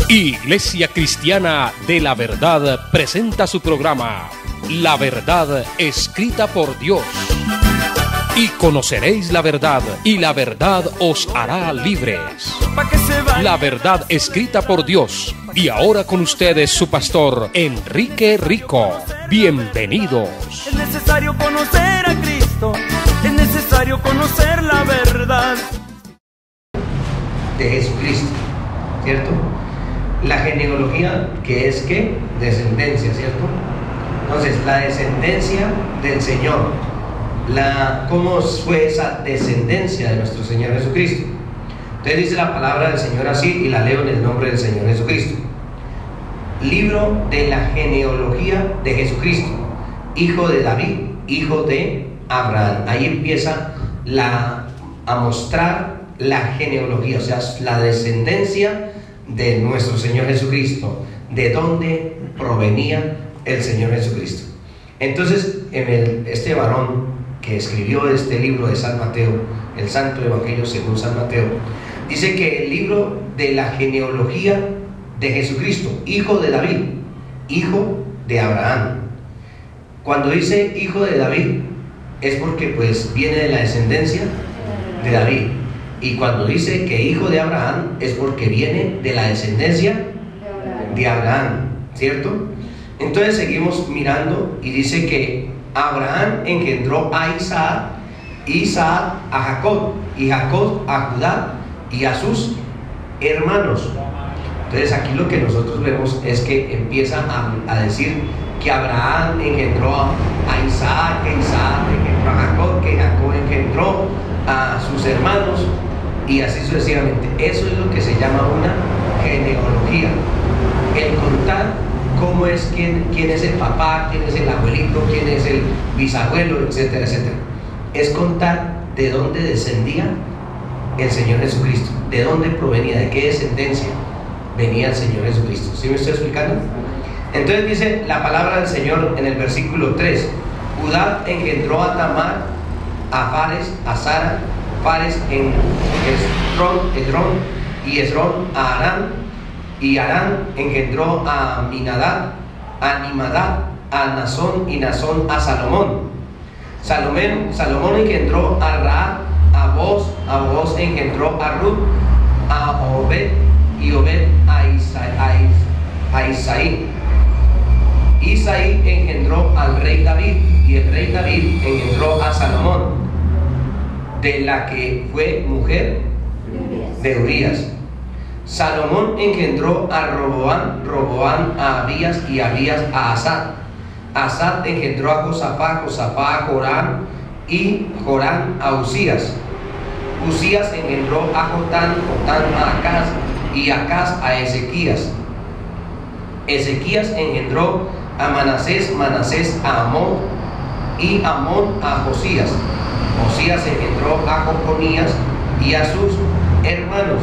Iglesia Cristiana de la Verdad presenta su programa La Verdad escrita por Dios. Y conoceréis la verdad, y la verdad os hará libres. La Verdad escrita por Dios. Y ahora con ustedes su pastor Enrique Rico. Bienvenidos. Es necesario conocer a Cristo, es necesario conocer la verdad de Jesucristo, ¿cierto? La genealogía, que es ¿qué? Descendencia, ¿cierto? Entonces, la descendencia del Señor, ¿cómo fue esa descendencia de nuestro Señor Jesucristo? Entonces dice la palabra del Señor así, y la leo en el nombre del Señor Jesucristo. Libro de la genealogía de Jesucristo, hijo de David, hijo de Abraham. Ahí empieza a mostrar la genealogía, o sea, la descendencia de nuestro Señor Jesucristo, de dónde provenía el Señor Jesucristo. Entonces, este varón que escribió este libro de San Mateo, el Santo Evangelio según San Mateo, dice que el libro de la genealogía de Jesucristo, hijo de David, hijo de Abraham. Cuando dice hijo de David, es porque pues viene de la descendencia de David. Y cuando dice que hijo de Abraham, es porque viene de la descendencia de Abraham, ¿cierto? Entonces seguimos mirando y dice que Abraham engendró a Isaac, Isaac a Jacob, y Jacob a Judá y a sus hermanos. Entonces aquí lo que nosotros vemos es que empieza a decir que Abraham engendró a Isaac, que Isaac engendró a Jacob, que Jacob engendró a sus hermanos, y así sucesivamente. Eso es lo que se llama una genealogía, el contar cómo es, quién es el papá, quién es el abuelito, quién es el bisabuelo, etcétera, etcétera. Es contar de dónde descendía el Señor Jesucristo, de dónde provenía, de qué descendencia venía el Señor Jesucristo. ¿Sí me estoy explicando? Entonces dice la palabra del Señor en el versículo 3: Judá engendró a Tamar, a Fares, a Sara, Fares en Esdrón, y Esdrón a Arán, y Arán engendró a Aminadab, a Nazón, y Nazón a Salomón. Salomón engendró a Rahab, a Boaz engendró a Ruth, a Obed, y Obed a Isaí. Isaí engendró al rey David, y el rey David engendró a Salomón, de la que fue mujer de Urías. Salomón engendró a Roboam a Abías, y Abías a Asad engendró a Josafat, a Joram, y Joram a Uzías. Uzías engendró a Jotán a Acaz, y Acaz a Ezequías. Ezequías engendró a Manasés a Amón, y Amón a Josías. Josías engendró a Jeconías y a sus hermanos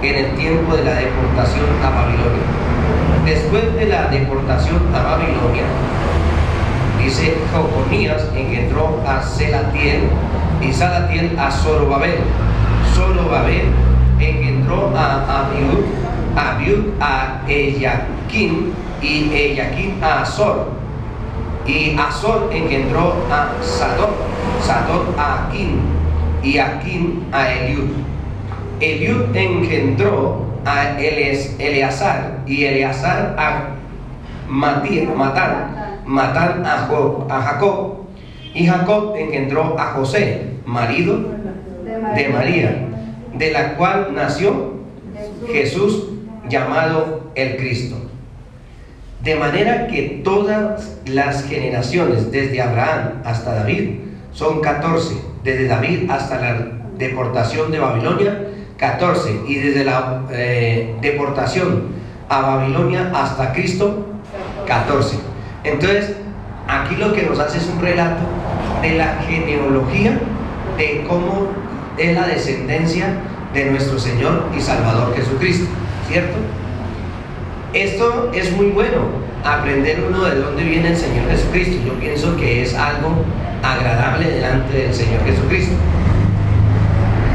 en el tiempo de la deportación a Babilonia. Después de la deportación a Babilonia, dice, Jeconías engendró a Salatiel, y Salatiel a Zorobabel. Zorobabel engendró a Abiud a Eliakim, y Eliakim a Azor. Y Azor engendró a Sadoc a Aquim, y Aquim a Eliud. Eliud engendró a Eleazar, y Eleazar a Matán a Jacob, y Jacob engendró a José, marido de María, de la cual nació Jesús, llamado el Cristo. De manera que todas las generaciones desde Abraham hasta David son 14, desde David hasta la deportación de Babilonia 14, y desde la deportación a Babilonia hasta Cristo 14. Entonces aquí lo que nos hace es un relato de la genealogía, de cómo es la descendencia de nuestro Señor y Salvador Jesucristo, ¿cierto? Esto es muy bueno, aprender uno de dónde viene el Señor Jesucristo. Yo pienso que es algo agradable delante del Señor Jesucristo.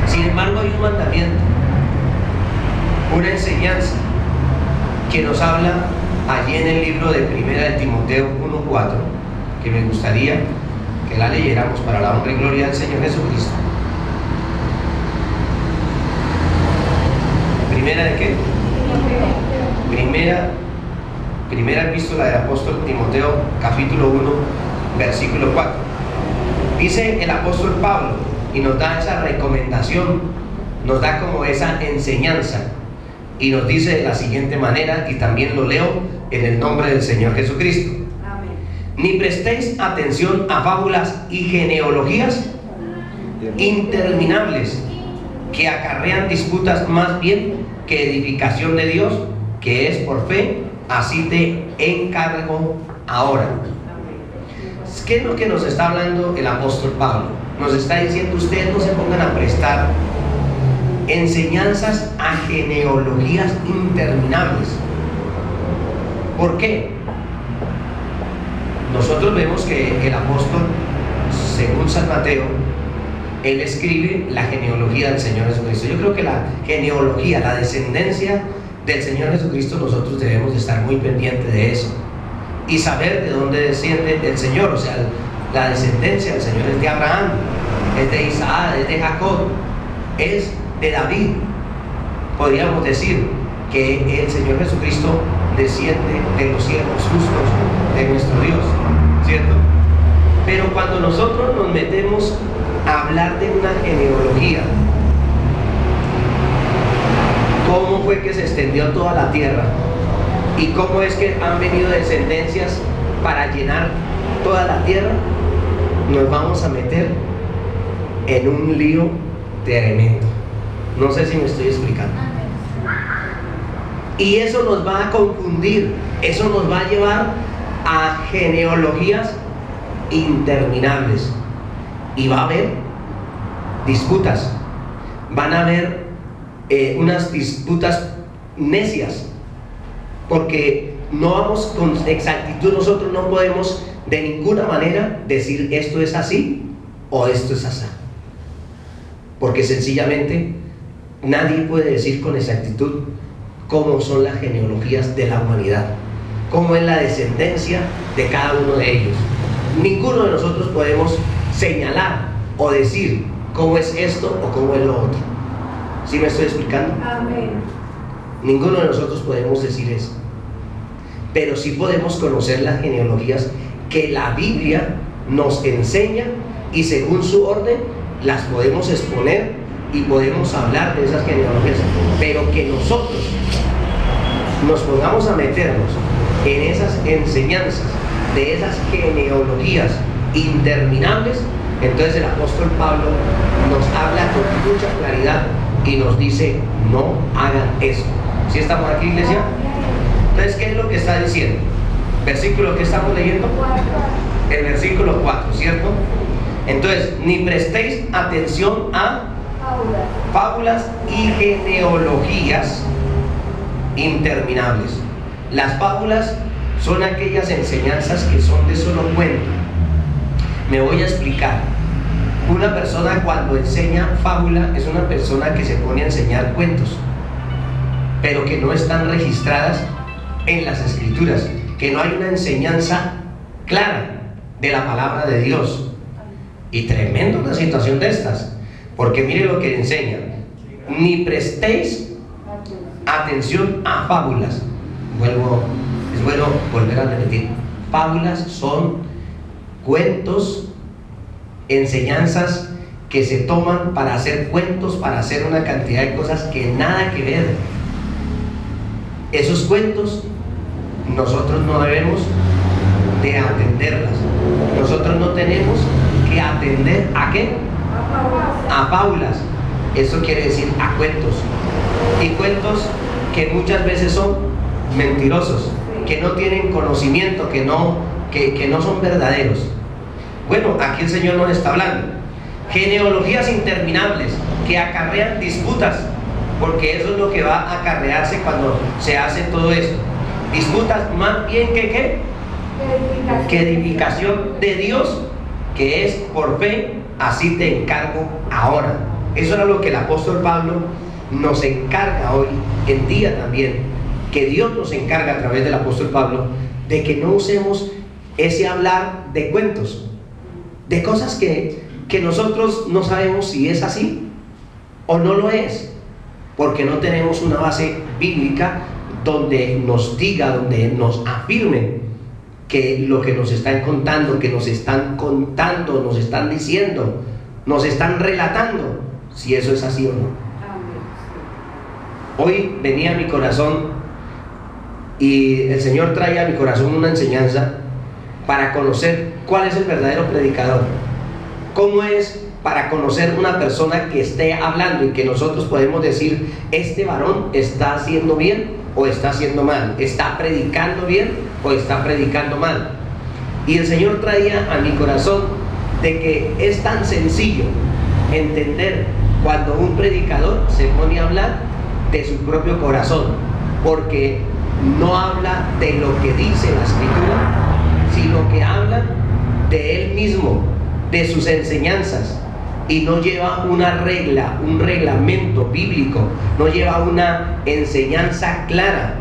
Sin embargo, hay un mandamiento, una enseñanza que nos habla allí en el libro de Primera de Timoteo 1:4, que me gustaría que la leyéramos para la honra y gloria del Señor Jesucristo. ¿Primera de qué? Primera epístola del apóstol Timoteo, capítulo 1, versículo 4. Dice el apóstol Pablo, y nos da esa recomendación, nos da como esa enseñanza, y nos dice de la siguiente manera, y también lo leo en el nombre del Señor Jesucristo. Amén. Ni prestéis atención a fábulas y genealogías interminables que acarrean disputas, más bien que edificación de Dios, que es por fe. Así te encargo ahora. ¿Qué es lo que nos está hablando el apóstol Pablo? Nos está diciendo: ustedes no se pongan a prestar enseñanzas a genealogías interminables. ¿Por qué? Nosotros vemos que el apóstol, según San Mateo, él escribe la genealogía del Señor Jesucristo. Yo creo que la genealogía, la descendencia del Señor Jesucristo, nosotros debemos de estar muy pendientes de eso y saber de dónde desciende el Señor. O sea, la descendencia del Señor es de Abraham, es de Isaac, es de Jacob, es de David. Podríamos decir que el Señor Jesucristo desciende de los siervos justos de nuestro Dios, ¿cierto? Pero cuando nosotros nos metemos a hablar de una genealogía, cómo fue que se extendió toda la tierra y cómo es que han venido descendencias para llenar toda la tierra, nos vamos a meter en un lío tremendo. No sé si me estoy explicando. Y eso nos va a confundir, eso nos va a llevar a genealogías interminables, y va a haber disputas, van a haber unas disputas necias, porque no vamos con exactitud. Nosotros no podemos de ninguna manera decir esto es así o esto es así, porque sencillamente nadie puede decir con exactitud cómo son las genealogías de la humanidad, cómo es la descendencia de cada uno de ellos. Ninguno de nosotros podemos señalar o decir cómo es esto o cómo es lo otro. ¿Sí me estoy explicando? Amén. Ninguno de nosotros podemos decir eso, pero sí podemos conocer las genealogías que la Biblia nos enseña, y según su orden las podemos exponer y podemos hablar de esas genealogías. Pero que nosotros nos pongamos a meternos en esas enseñanzas de esas genealogías interminables, entonces el apóstol Pablo nos habla con mucha claridad y nos dice: no hagan eso. ¿Sí estamos aquí, iglesia? Entonces, ¿qué es lo que está diciendo? Versículo que estamos leyendo, el versículo 4, ¿cierto? Entonces, ni prestéis atención a fábulas y genealogías interminables. Las fábulas son aquellas enseñanzas que son de solo cuento. Me voy a explicar. Una persona cuando enseña fábula es una persona que se pone a enseñar cuentos, pero que no están registradas en las escrituras, que no hay una enseñanza clara de la palabra de Dios. Y tremenda una situación de estas, porque mire lo que enseña: ni prestéis atención a fábulas. Es bueno volver a repetir: fábulas son cuentos, enseñanzas que se toman para hacer cuentos, para hacer una cantidad de cosas que nada que ver. Esos cuentos nosotros no debemos de atenderlas. Nosotros no tenemos que atender ¿a qué? A fábulas. Eso quiere decir a cuentos. Y cuentos que muchas veces son mentirosos, que no tienen conocimiento, que no son verdaderos. Bueno, aquí el Señor nos está hablando genealogías interminables que acarrean disputas, porque eso es lo que va a acarrearse cuando se hace todo esto. Disputas, más bien que ¿qué? Que edificación de Dios, que es por fe. Así te encargo ahora. Eso era lo que el apóstol Pablo nos encarga hoy en día también, que Dios nos encarga a través del apóstol Pablo, de que no usemos ese hablar de cuentos, de cosas que nosotros no sabemos si es así o no lo es, porque no tenemos una base bíblica donde nos diga, donde nos afirmen que lo que nos están contando, nos están diciendo, nos están relatando, si eso es así o no. Hoy venía a mi corazón y el Señor trae a mi corazón una enseñanza para conocer cuál es el verdadero predicador, cómo es para conocer una persona que esté hablando y que nosotros podemos decir, este varón está haciendo bien o está haciendo mal, está predicando bien o está predicando mal. Y el Señor traía a mi corazón de que es tan sencillo entender cuando un predicador se pone a hablar de su propio corazón, porque no habla de lo que dice la Escritura, sino que habla de él mismo, de sus enseñanzas, y no lleva una regla, un reglamento bíblico, no lleva una enseñanza clara.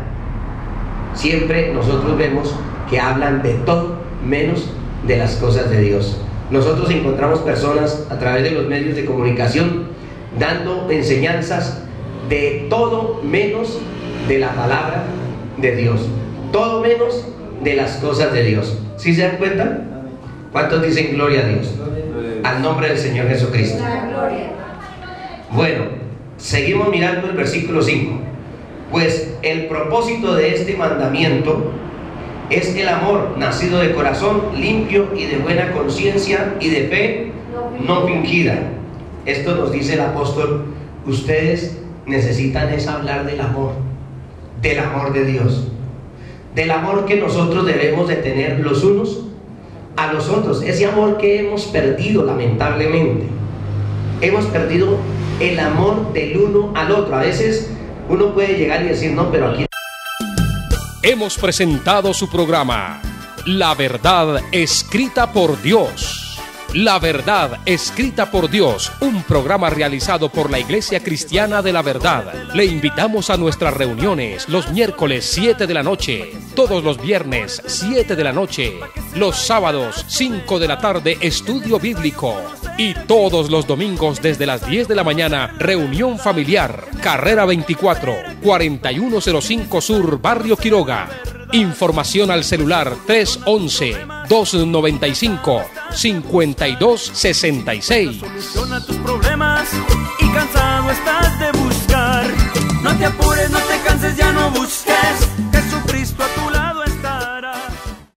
Siempre nosotros vemos que hablan de todo menos de las cosas de Dios. Nosotros encontramos personas a través de los medios de comunicación dando enseñanzas de todo menos de la palabra de Dios, todo menos de las cosas de Dios. ¿Sí se dan cuenta? ¿Cuántos dicen gloria a Dios? Al nombre del Señor Jesucristo. Bueno, seguimos mirando el versículo 5. Pues el propósito de este mandamiento es el amor nacido de corazón limpio y de buena conciencia y de fe no fingida. Esto nos dice el apóstol, ustedes necesitan es hablar del amor de Dios, del amor que nosotros debemos de tener los unos a los otros, ese amor que hemos perdido lamentablemente. Hemos perdido el amor del uno al otro. A veces uno puede llegar y decir, no, pero aquí... Hemos presentado su programa, La Verdad Escrita por Dios. La Verdad Escrita por Dios, un programa realizado por la Iglesia Cristiana de la Verdad. Le invitamos a nuestras reuniones los miércoles 7 de la noche, todos los viernes 7 de la noche, los sábados 5 de la tarde estudio bíblico y todos los domingos desde las 10 de la mañana reunión familiar, carrera 24, 4105 Sur, Barrio Quiroga. Información al celular 311-295-5266. Soluciona tus problemas y cansado estás de buscar. No te apures, no te canses, ya no busques.